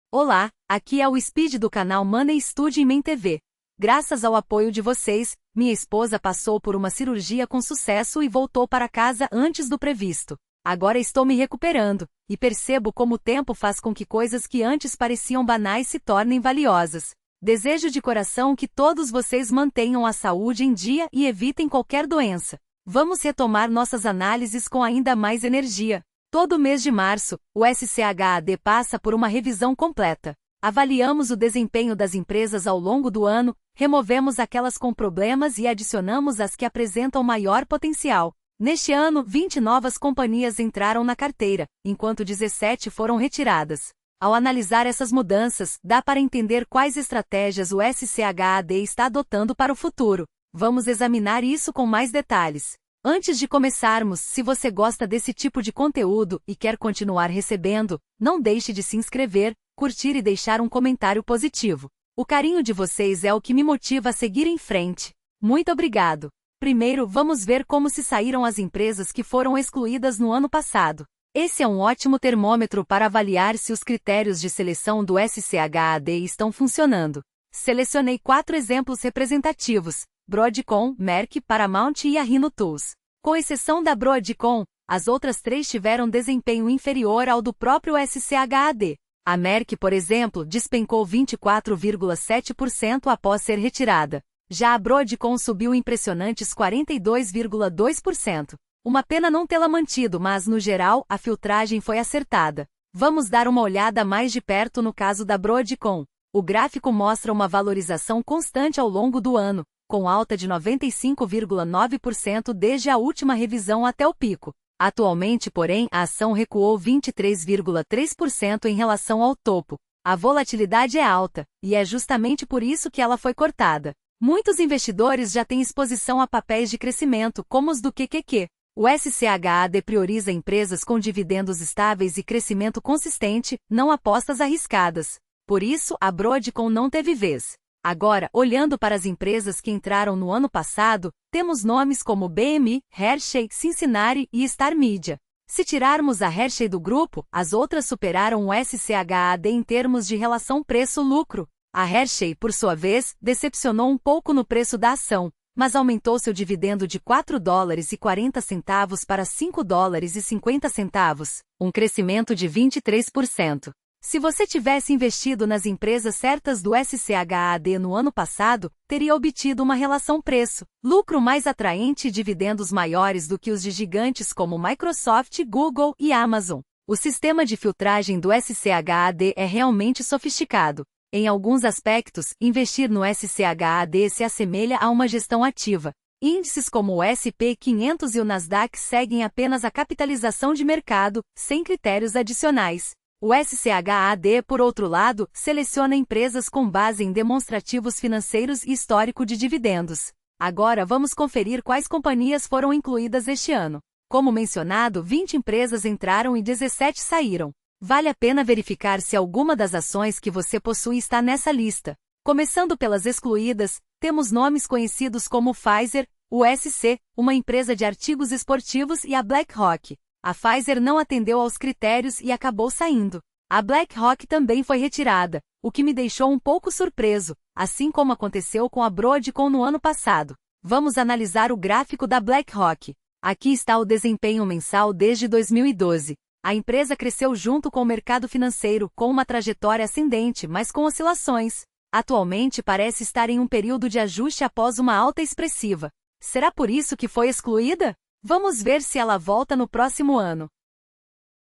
Olá, aqui é o Speed do canal Money Studio em Men TV. Graças ao apoio de vocês, minha esposa passou por uma cirurgia com sucesso e voltou para casa antes do previsto. Agora estou me recuperando, e percebo como o tempo faz com que coisas que antes pareciam banais se tornem valiosas. Desejo de coração que todos vocês mantenham a saúde em dia e evitem qualquer doença. Vamos retomar nossas análises com ainda mais energia. Todo mês de março, o SCHAD passa por uma revisão completa. Avaliamos o desempenho das empresas ao longo do ano, removemos aquelas com problemas e adicionamos as que apresentam maior potencial. Neste ano, 20 novas companhias entraram na carteira, enquanto 17 foram retiradas. Ao analisar essas mudanças, dá para entender quais estratégias o SCHAD está adotando para o futuro. Vamos examinar isso com mais detalhes. Antes de começarmos, se você gosta desse tipo de conteúdo e quer continuar recebendo, não deixe de se inscrever, curtir e deixar um comentário positivo. O carinho de vocês é o que me motiva a seguir em frente. Muito obrigado! Primeiro, vamos ver como se saíram as empresas que foram excluídas no ano passado. Esse é um ótimo termômetro para avaliar se os critérios de seleção do SCHAD estão funcionando. Selecionei 4 exemplos representativos: Broadcom, Merck, Paramount e a Rhino Tools. Com exceção da Broadcom, as outras 3 tiveram desempenho inferior ao do próprio SCHAD. A Merck, por exemplo, despencou 24,7% após ser retirada. Já a Broadcom subiu impressionantes 42,2%. Uma pena não tê-la mantido, mas, no geral, a filtragem foi acertada. Vamos dar uma olhada mais de perto no caso da Broadcom. O gráfico mostra uma valorização constante ao longo do ano, com alta de 95,9% desde a última revisão até o pico. Atualmente, porém, a ação recuou 23,3% em relação ao topo. A volatilidade é alta, e é justamente por isso que ela foi cortada. Muitos investidores já têm exposição a papéis de crescimento, como os do QQQ. O SCHAD prioriza empresas com dividendos estáveis e crescimento consistente, não apostas arriscadas. Por isso, a Broadcom não teve vez. Agora, olhando para as empresas que entraram no ano passado, temos nomes como BMI, Hershey, Cincinnati e Star Media. Se tirarmos a Hershey do grupo, as outras superaram o SCHAD em termos de relação preço-lucro. A Hershey, por sua vez, decepcionou um pouco no preço da ação, mas aumentou seu dividendo de $4,40 para $5,50, um crescimento de 23%. Se você tivesse investido nas empresas certas do SCHAD no ano passado, teria obtido uma relação preço-lucro mais atraente e dividendos maiores do que os de gigantes como Microsoft, Google e Amazon. O sistema de filtragem do SCHAD é realmente sofisticado. Em alguns aspectos, investir no SCHAD se assemelha a uma gestão ativa. Índices como o SP500 e o Nasdaq seguem apenas a capitalização de mercado, sem critérios adicionais. O SCHAD, por outro lado, seleciona empresas com base em demonstrativos financeiros e histórico de dividendos. Agora vamos conferir quais companhias foram incluídas este ano. Como mencionado, 20 empresas entraram e 17 saíram. Vale a pena verificar se alguma das ações que você possui está nessa lista. Começando pelas excluídas, temos nomes conhecidos como Pfizer, o SC, uma empresa de artigos esportivos, e a BlackRock. A Pfizer não atendeu aos critérios e acabou saindo. A BlackRock também foi retirada, o que me deixou um pouco surpreso, assim como aconteceu com a Broadcom no ano passado. Vamos analisar o gráfico da BlackRock. Aqui está o desempenho mensal desde 2012. A empresa cresceu junto com o mercado financeiro, com uma trajetória ascendente, mas com oscilações. Atualmente parece estar em um período de ajuste após uma alta expressiva. Será por isso que foi excluída? Vamos ver se ela volta no próximo ano.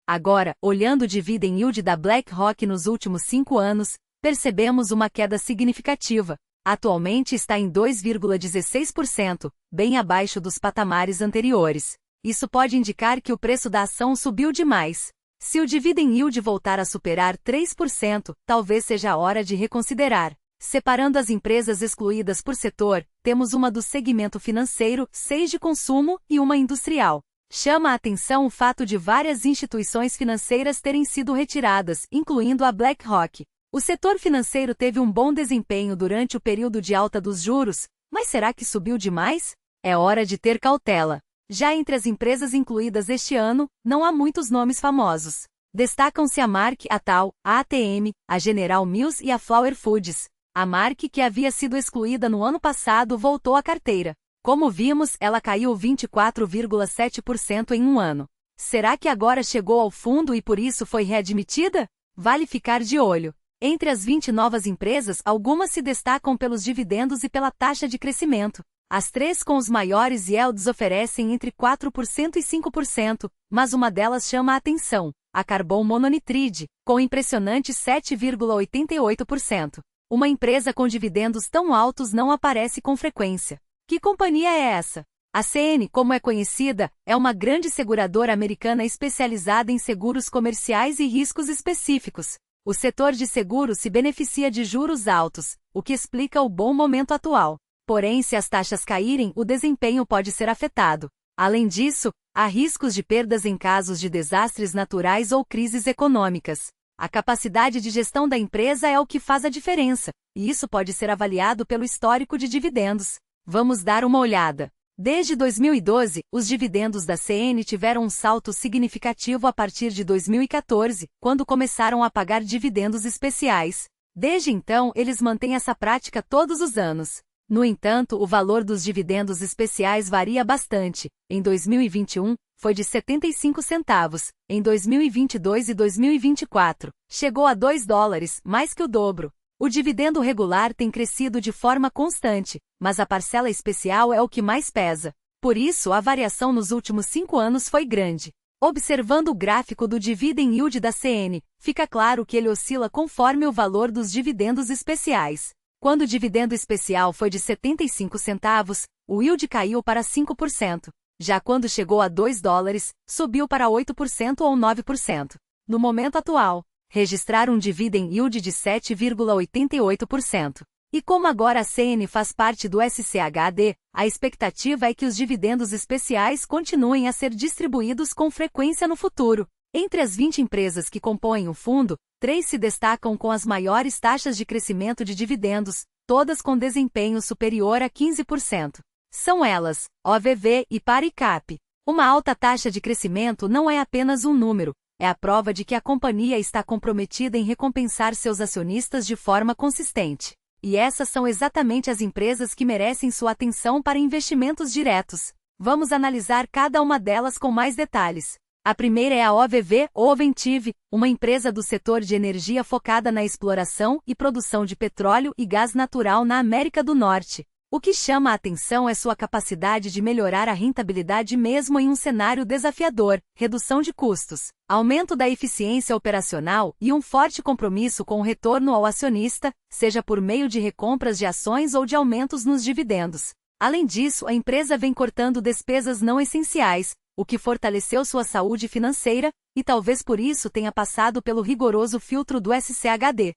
Agora, olhando o dividend yield da BlackRock nos últimos 5 anos, percebemos uma queda significativa. Atualmente está em 2,16%, bem abaixo dos patamares anteriores. Isso pode indicar que o preço da ação subiu demais. Se o dividend yield voltar a superar 3%, talvez seja a hora de reconsiderar. Separando as empresas excluídas por setor, temos uma do segmento financeiro, 6 de consumo e uma industrial. Chama a atenção o fato de várias instituições financeiras terem sido retiradas, incluindo a BlackRock. O setor financeiro teve um bom desempenho durante o período de alta dos juros, mas será que subiu demais? É hora de ter cautela. Já entre as empresas incluídas este ano, não há muitos nomes famosos. Destacam-se a Mark, a Tal, a ATM, a General Mills e a Flower Foods. A Mark, que havia sido excluída no ano passado, voltou à carteira. Como vimos, ela caiu 24,7% em um ano. Será que agora chegou ao fundo e por isso foi readmitida? Vale ficar de olho. Entre as 20 novas empresas, algumas se destacam pelos dividendos e pela taxa de crescimento. As três com os maiores yields oferecem entre 4% e 5%, mas uma delas chama a atenção, a Carbon Mononitride, com impressionante 7,88%. Uma empresa com dividendos tão altos não aparece com frequência. Que companhia é essa? A CN, como é conhecida, é uma grande seguradora americana especializada em seguros comerciais e riscos específicos. O setor de seguros se beneficia de juros altos, o que explica o bom momento atual. Porém, se as taxas caírem, o desempenho pode ser afetado. Além disso, há riscos de perdas em casos de desastres naturais ou crises econômicas. A capacidade de gestão da empresa é o que faz a diferença, e isso pode ser avaliado pelo histórico de dividendos. Vamos dar uma olhada. Desde 2012, os dividendos da CN tiveram um salto significativo a partir de 2014, quando começaram a pagar dividendos especiais. Desde então, eles mantêm essa prática todos os anos. No entanto, o valor dos dividendos especiais varia bastante. Em 2021, foi de 75 centavos. Em 2022 e 2024, chegou a $2, mais que o dobro. O dividendo regular tem crescido de forma constante, mas a parcela especial é o que mais pesa. Por isso, a variação nos últimos 5 anos foi grande. Observando o gráfico do Dividend Yield da CN, fica claro que ele oscila conforme o valor dos dividendos especiais. Quando o dividendo especial foi de 75 centavos, o yield caiu para 5%. Já quando chegou a $2, subiu para 8% ou 9%. No momento atual, registrar um dividend yield de 7,88%. E como agora a CN faz parte do SCHD, a expectativa é que os dividendos especiais continuem a ser distribuídos com frequência no futuro. Entre as 20 empresas que compõem o fundo, 3 se destacam com as maiores taxas de crescimento de dividendos, todas com desempenho superior a 15%. São elas, OVV e Paricap. Uma alta taxa de crescimento não é apenas um número, é a prova de que a companhia está comprometida em recompensar seus acionistas de forma consistente. E essas são exatamente as empresas que merecem sua atenção para investimentos diretos. Vamos analisar cada uma delas com mais detalhes. A primeira é a OVV, ou Oventive, uma empresa do setor de energia focada na exploração e produção de petróleo e gás natural na América do Norte. O que chama a atenção é sua capacidade de melhorar a rentabilidade mesmo em um cenário desafiador, redução de custos, aumento da eficiência operacional e um forte compromisso com o retorno ao acionista, seja por meio de recompras de ações ou de aumentos nos dividendos. Além disso, a empresa vem cortando despesas não essenciais, o que fortaleceu sua saúde financeira, e talvez por isso tenha passado pelo rigoroso filtro do SCHD.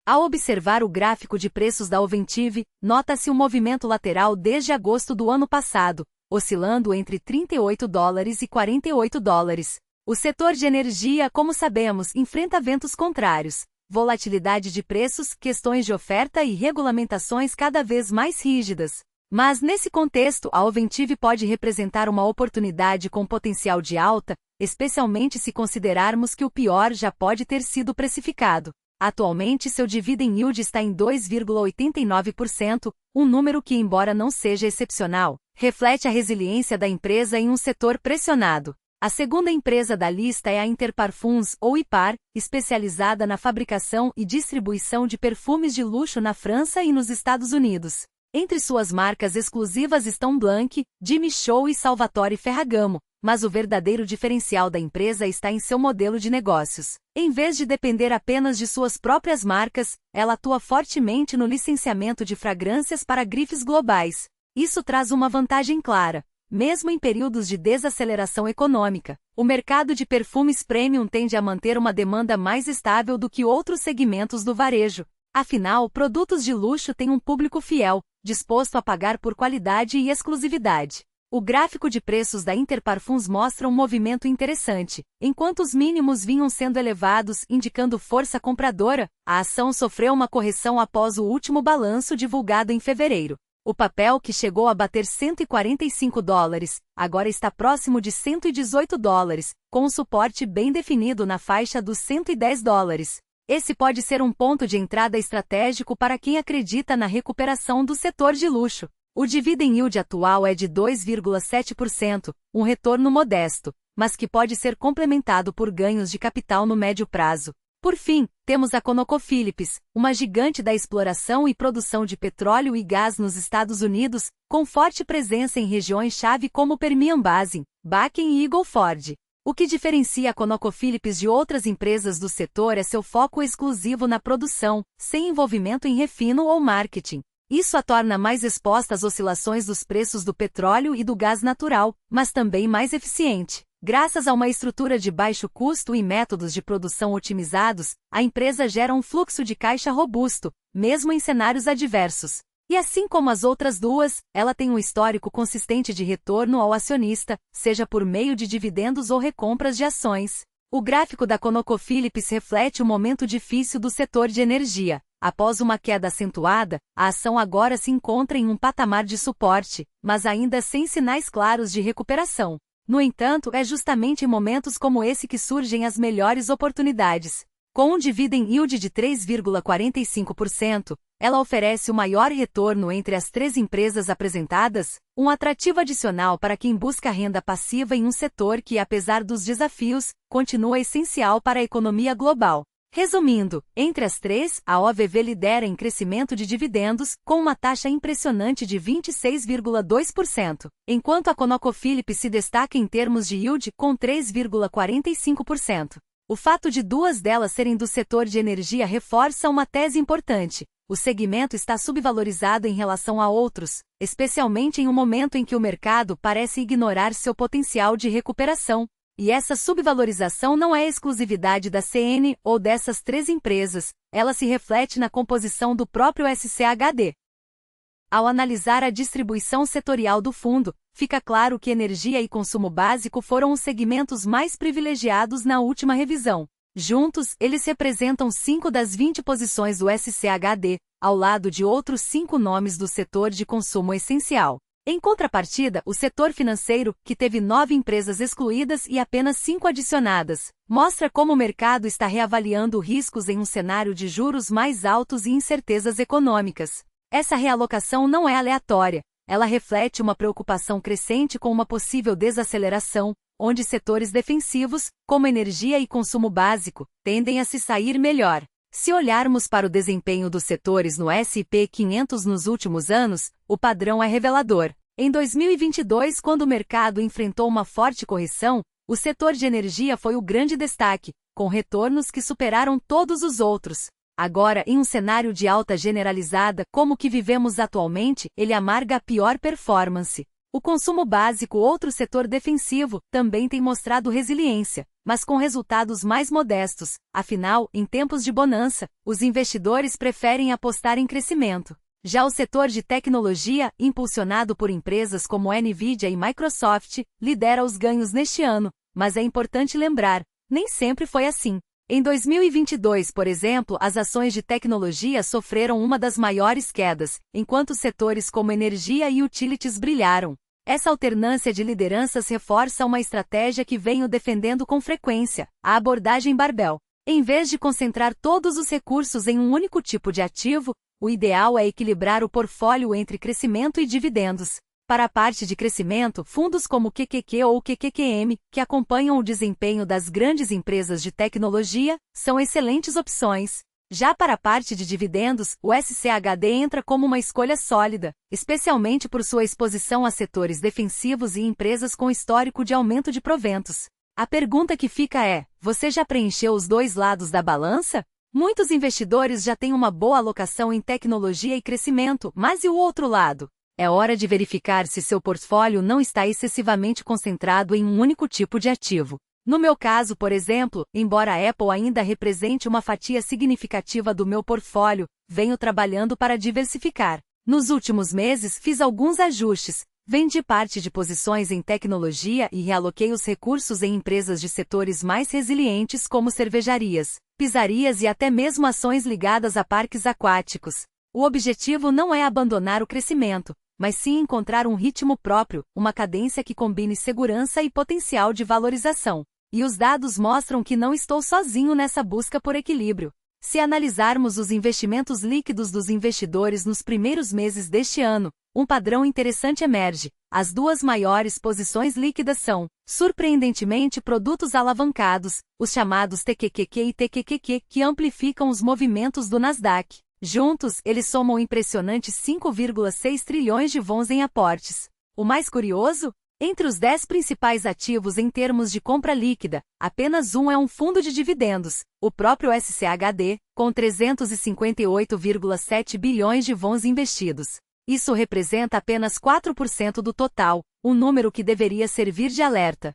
Ao observar o gráfico de preços da Oventive, nota-se um movimento lateral desde agosto do ano passado, oscilando entre $38 e $48. O setor de energia, como sabemos, enfrenta ventos contrários, volatilidade de preços, questões de oferta e regulamentações cada vez mais rígidas. Mas nesse contexto, a Oventive pode representar uma oportunidade com potencial de alta, especialmente se considerarmos que o pior já pode ter sido precificado. Atualmente seu dividend yield está em 2,89%, um número que, embora não seja excepcional, reflete a resiliência da empresa em um setor pressionado. A segunda empresa da lista é a Interparfums, ou IPAR, especializada na fabricação e distribuição de perfumes de luxo na França e nos Estados Unidos. Entre suas marcas exclusivas estão Blanc, Jimmy Choo e Salvatore Ferragamo, mas o verdadeiro diferencial da empresa está em seu modelo de negócios. Em vez de depender apenas de suas próprias marcas, ela atua fortemente no licenciamento de fragrâncias para grifes globais. Isso traz uma vantagem clara. Mesmo em períodos de desaceleração econômica, o mercado de perfumes premium tende a manter uma demanda mais estável do que outros segmentos do varejo. Afinal, produtos de luxo têm um público fiel, disposto a pagar por qualidade e exclusividade. O gráfico de preços da Interparfums mostra um movimento interessante. Enquanto os mínimos vinham sendo elevados, indicando força compradora, a ação sofreu uma correção após o último balanço divulgado em fevereiro. O papel, que chegou a bater $145, agora está próximo de $118, com um suporte bem definido na faixa dos $110. Esse pode ser um ponto de entrada estratégico para quem acredita na recuperação do setor de luxo. O dividend yield atual é de 2,7%, um retorno modesto, mas que pode ser complementado por ganhos de capital no médio prazo. Por fim, temos a ConocoPhillips, uma gigante da exploração e produção de petróleo e gás nos Estados Unidos, com forte presença em regiões-chave como Permian Basin, Bakken e Eagle Ford. O que diferencia a ConocoPhillips de outras empresas do setor é seu foco exclusivo na produção, sem envolvimento em refino ou marketing. Isso a torna mais exposta às oscilações dos preços do petróleo e do gás natural, mas também mais eficiente. Graças a uma estrutura de baixo custo e métodos de produção otimizados, a empresa gera um fluxo de caixa robusto, mesmo em cenários adversos. E assim como as outras duas, ela tem um histórico consistente de retorno ao acionista, seja por meio de dividendos ou recompras de ações. O gráfico da ConocoPhillips reflete o momento difícil do setor de energia. Após uma queda acentuada, a ação agora se encontra em um patamar de suporte, mas ainda sem sinais claros de recuperação. No entanto, é justamente em momentos como esse que surgem as melhores oportunidades. Com um dividend yield de 3,45%, ela oferece o maior retorno entre as 3 empresas apresentadas, um atrativo adicional para quem busca renda passiva em um setor que, apesar dos desafios, continua essencial para a economia global. Resumindo, entre as 3, a OVV lidera em crescimento de dividendos, com uma taxa impressionante de 26,2%, enquanto a ConocoPhillips se destaca em termos de yield, com 3,45%. O fato de 2 delas serem do setor de energia reforça uma tese importante. O segmento está subvalorizado em relação a outros, especialmente em um momento em que o mercado parece ignorar seu potencial de recuperação. E essa subvalorização não é exclusividade da CN ou dessas 3 empresas, ela se reflete na composição do próprio SCHD. Ao analisar a distribuição setorial do fundo, fica claro que energia e consumo básico foram os segmentos mais privilegiados na última revisão. Juntos, eles representam 5 das 20 posições do SCHD, ao lado de outros 5 nomes do setor de consumo essencial. Em contrapartida, o setor financeiro, que teve 9 empresas excluídas e apenas 5 adicionadas, mostra como o mercado está reavaliando riscos em um cenário de juros mais altos e incertezas econômicas. Essa realocação não é aleatória, ela reflete uma preocupação crescente com uma possível desaceleração, onde setores defensivos, como energia e consumo básico, tendem a se sair melhor. Se olharmos para o desempenho dos setores no S&P 500 nos últimos anos, o padrão é revelador. Em 2022, quando o mercado enfrentou uma forte correção, o setor de energia foi o grande destaque, com retornos que superaram todos os outros. Agora, em um cenário de alta generalizada como o que vivemos atualmente, ele amarga a pior performance. O consumo básico, outro setor defensivo, também tem mostrado resiliência, mas com resultados mais modestos. Afinal, em tempos de bonança, os investidores preferem apostar em crescimento. Já o setor de tecnologia, impulsionado por empresas como Nvidia e Microsoft, lidera os ganhos neste ano, mas é importante lembrar, nem sempre foi assim. Em 2022, por exemplo, as ações de tecnologia sofreram uma das maiores quedas, enquanto setores como energia e utilities brilharam. Essa alternância de lideranças reforça uma estratégia que venho defendendo com frequência, a abordagem barbell. Em vez de concentrar todos os recursos em um único tipo de ativo, o ideal é equilibrar o portfólio entre crescimento e dividendos. Para a parte de crescimento, fundos como QQQ ou QQQM, que acompanham o desempenho das grandes empresas de tecnologia, são excelentes opções. Já para a parte de dividendos, o SCHD entra como uma escolha sólida, especialmente por sua exposição a setores defensivos e empresas com histórico de aumento de proventos. A pergunta que fica é: você já preencheu os 2 lados da balança? Muitos investidores já têm uma boa alocação em tecnologia e crescimento, mas e o outro lado? É hora de verificar se seu portfólio não está excessivamente concentrado em um único tipo de ativo. No meu caso, por exemplo, embora a Apple ainda represente uma fatia significativa do meu portfólio, venho trabalhando para diversificar. Nos últimos meses, fiz alguns ajustes, vendi parte de posições em tecnologia e realoquei os recursos em empresas de setores mais resilientes como cervejarias, pizzarias e até mesmo ações ligadas a parques aquáticos. O objetivo não é abandonar o crescimento, mas sim encontrar um ritmo próprio, uma cadência que combine segurança e potencial de valorização. E os dados mostram que não estou sozinho nessa busca por equilíbrio. Se analisarmos os investimentos líquidos dos investidores nos primeiros meses deste ano, um padrão interessante emerge. As duas maiores posições líquidas são, surpreendentemente, produtos alavancados, os chamados TQQQ e TQQQ, que amplificam os movimentos do Nasdaq. Juntos, eles somam impressionantes 5,6 trilhões de wons em aportes. O mais curioso? Entre os 10 principais ativos em termos de compra líquida, apenas um é um fundo de dividendos, o próprio SCHD, com 358,7 bilhões de wons investidos. Isso representa apenas 4% do total, um número que deveria servir de alerta.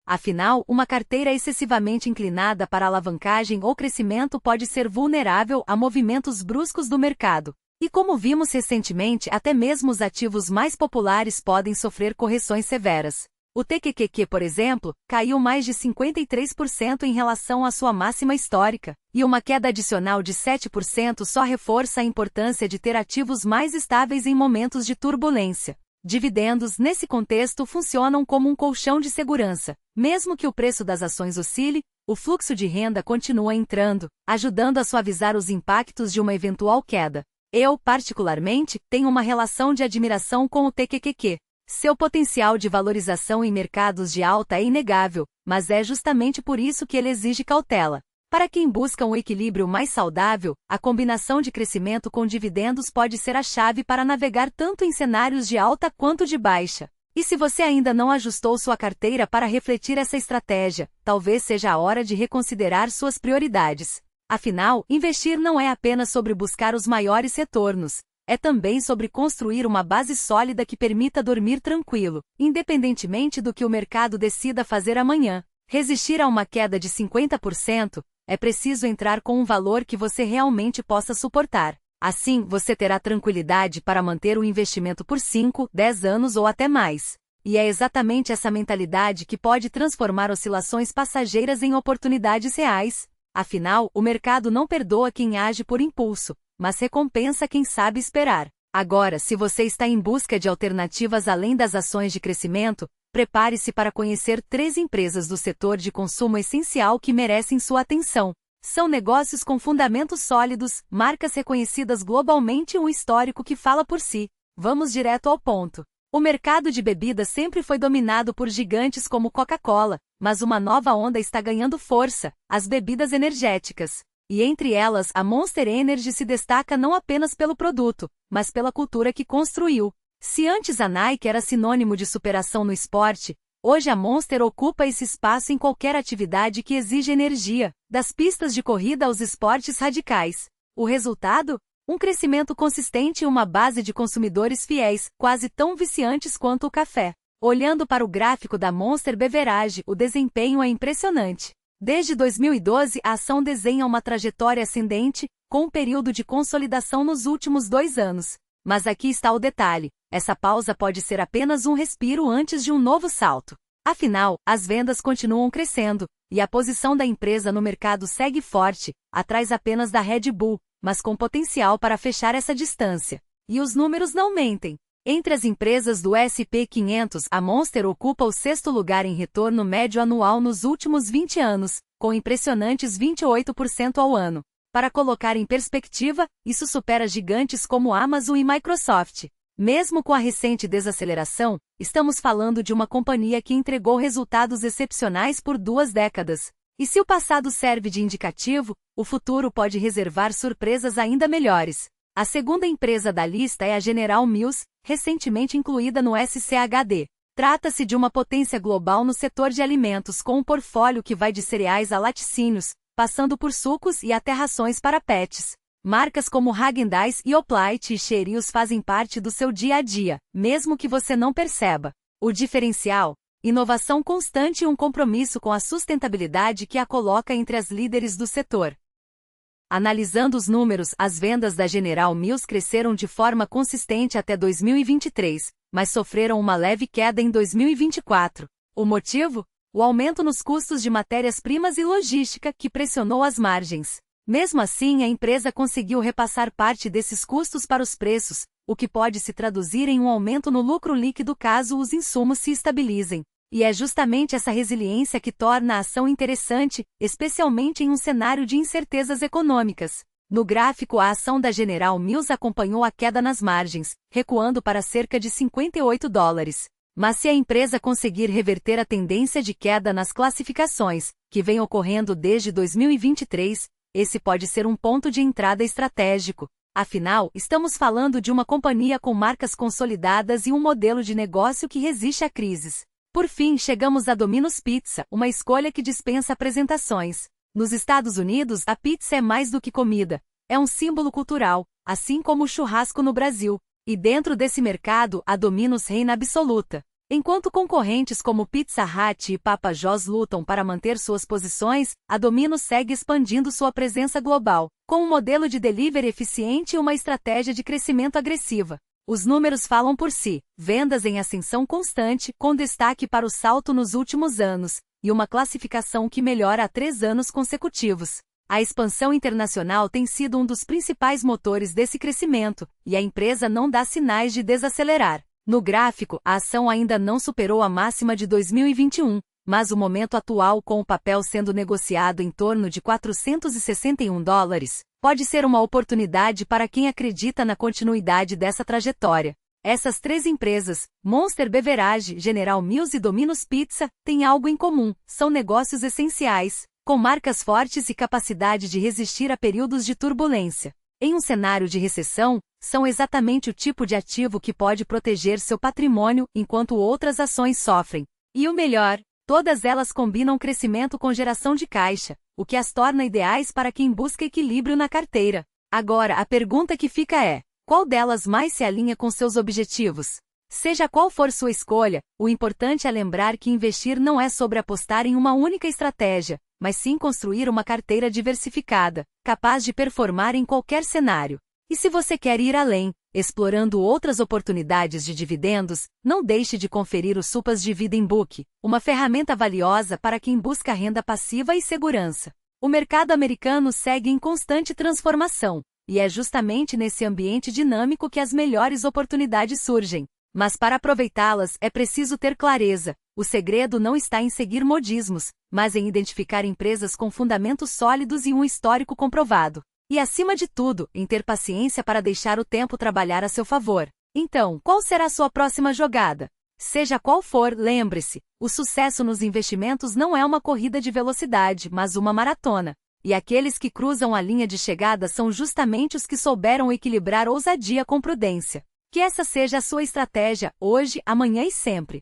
Afinal, uma carteira excessivamente inclinada para alavancagem ou crescimento pode ser vulnerável a movimentos bruscos do mercado. E como vimos recentemente, até mesmo os ativos mais populares podem sofrer correções severas. O TQQQ, por exemplo, caiu mais de 53% em relação à sua máxima histórica, e uma queda adicional de 7% só reforça a importância de ter ativos mais estáveis em momentos de turbulência. Dividendos, nesse contexto, funcionam como um colchão de segurança. Mesmo que o preço das ações oscile, o fluxo de renda continua entrando, ajudando a suavizar os impactos de uma eventual queda. Eu, particularmente, tenho uma relação de admiração com o TQQQ. Seu potencial de valorização em mercados de alta é inegável, mas é justamente por isso que ele exige cautela. Para quem busca um equilíbrio mais saudável, a combinação de crescimento com dividendos pode ser a chave para navegar tanto em cenários de alta quanto de baixa. E se você ainda não ajustou sua carteira para refletir essa estratégia, talvez seja a hora de reconsiderar suas prioridades. Afinal, investir não é apenas sobre buscar os maiores retornos, é também sobre construir uma base sólida que permita dormir tranquilo, independentemente do que o mercado decida fazer amanhã. Resistir a uma queda de 50%, é preciso entrar com um valor que você realmente possa suportar. Assim, você terá tranquilidade para manter o investimento por 5, 10 anos ou até mais. E é exatamente essa mentalidade que pode transformar oscilações passageiras em oportunidades reais. Afinal, o mercado não perdoa quem age por impulso, mas recompensa quem sabe esperar. Agora, se você está em busca de alternativas além das ações de crescimento, prepare-se para conhecer 3 empresas do setor de consumo essencial que merecem sua atenção. São negócios com fundamentos sólidos, marcas reconhecidas globalmente e um histórico que fala por si. Vamos direto ao ponto. O mercado de bebidas sempre foi dominado por gigantes como Coca-Cola, mas uma nova onda está ganhando força, as bebidas energéticas. E entre elas, a Monster Energy se destaca não apenas pelo produto, mas pela cultura que construiu. Se antes a Nike era sinônimo de superação no esporte, hoje a Monster ocupa esse espaço em qualquer atividade que exige energia, das pistas de corrida aos esportes radicais. O resultado? Um crescimento consistente e uma base de consumidores fiéis, quase tão viciantes quanto o café. Olhando para o gráfico da Monster Beverage, o desempenho é impressionante. Desde 2012, a ação desenha uma trajetória ascendente, com um período de consolidação nos últimos 2 anos. Mas aqui está o detalhe: essa pausa pode ser apenas um respiro antes de um novo salto. Afinal, as vendas continuam crescendo, e a posição da empresa no mercado segue forte, atrás apenas da Red Bull, mas com potencial para fechar essa distância. E os números não mentem. Entre as empresas do S&P 500, a Monster ocupa o 6º lugar em retorno médio anual nos últimos 20 anos, com impressionantes 28% ao ano. Para colocar em perspectiva, isso supera gigantes como Amazon e Microsoft. Mesmo com a recente desaceleração, estamos falando de uma companhia que entregou resultados excepcionais por 2 décadas. E se o passado serve de indicativo, o futuro pode reservar surpresas ainda melhores. A segunda empresa da lista é a General Mills, recentemente incluída no SCHD. Trata-se de uma potência global no setor de alimentos com um portfólio que vai de cereais a laticínios, passando por sucos e até rações para pets. Marcas como Häagen-Dazs, Yoplait e Cheerios fazem parte do seu dia a dia, mesmo que você não perceba. O diferencial? Inovação constante e um compromisso com a sustentabilidade que a coloca entre as líderes do setor. Analisando os números, as vendas da General Mills cresceram de forma consistente até 2023, mas sofreram uma leve queda em 2024. O motivo? O aumento nos custos de matérias-primas e logística que pressionou as margens. Mesmo assim, a empresa conseguiu repassar parte desses custos para os preços, o que pode se traduzir em um aumento no lucro líquido caso os insumos se estabilizem. E é justamente essa resiliência que torna a ação interessante, especialmente em um cenário de incertezas econômicas. No gráfico, a ação da General Mills acompanhou a queda nas margens, recuando para cerca de $58. Mas se a empresa conseguir reverter a tendência de queda nas classificações, que vem ocorrendo desde 2023, esse pode ser um ponto de entrada estratégico. Afinal, estamos falando de uma companhia com marcas consolidadas e um modelo de negócio que resiste a crises. Por fim, chegamos a Domino's Pizza, uma escolha que dispensa apresentações. Nos Estados Unidos, a pizza é mais do que comida. É um símbolo cultural, assim como o churrasco no Brasil. E dentro desse mercado, a Domino's reina absoluta. Enquanto concorrentes como Pizza Hut e Papa John's lutam para manter suas posições, a Domino's segue expandindo sua presença global, com um modelo de delivery eficiente e uma estratégia de crescimento agressiva. Os números falam por si, vendas em ascensão constante, com destaque para o salto nos últimos anos, e uma classificação que melhora há 3 anos consecutivos. A expansão internacional tem sido um dos principais motores desse crescimento, e a empresa não dá sinais de desacelerar. No gráfico, a ação ainda não superou a máxima de 2021, mas o momento atual com o papel sendo negociado em torno de $461, pode ser uma oportunidade para quem acredita na continuidade dessa trajetória. Essas 3 empresas, Monster Beverage, General Mills e Domino's Pizza, têm algo em comum: são negócios essenciais, com marcas fortes e capacidade de resistir a períodos de turbulência. Em um cenário de recessão, são exatamente o tipo de ativo que pode proteger seu patrimônio enquanto outras ações sofrem. E o melhor, todas elas combinam crescimento com geração de caixa, o que as torna ideais para quem busca equilíbrio na carteira. Agora, a pergunta que fica é: qual delas mais se alinha com seus objetivos? Seja qual for sua escolha, o importante é lembrar que investir não é sobre apostar em uma única estratégia, mas sim construir uma carteira diversificada, capaz de performar em qualquer cenário. E se você quer ir além, explorando outras oportunidades de dividendos, não deixe de conferir o Supas Dividend Book, uma ferramenta valiosa para quem busca renda passiva e segurança. O mercado americano segue em constante transformação, e é justamente nesse ambiente dinâmico que as melhores oportunidades surgem. Mas para aproveitá-las é preciso ter clareza. O segredo não está em seguir modismos, mas em identificar empresas com fundamentos sólidos e um histórico comprovado. E acima de tudo, em ter paciência para deixar o tempo trabalhar a seu favor. Então, qual será a sua próxima jogada? Seja qual for, lembre-se, o sucesso nos investimentos não é uma corrida de velocidade, mas uma maratona. E aqueles que cruzam a linha de chegada são justamente os que souberam equilibrar ousadia com prudência. Que essa seja a sua estratégia, hoje, amanhã e sempre.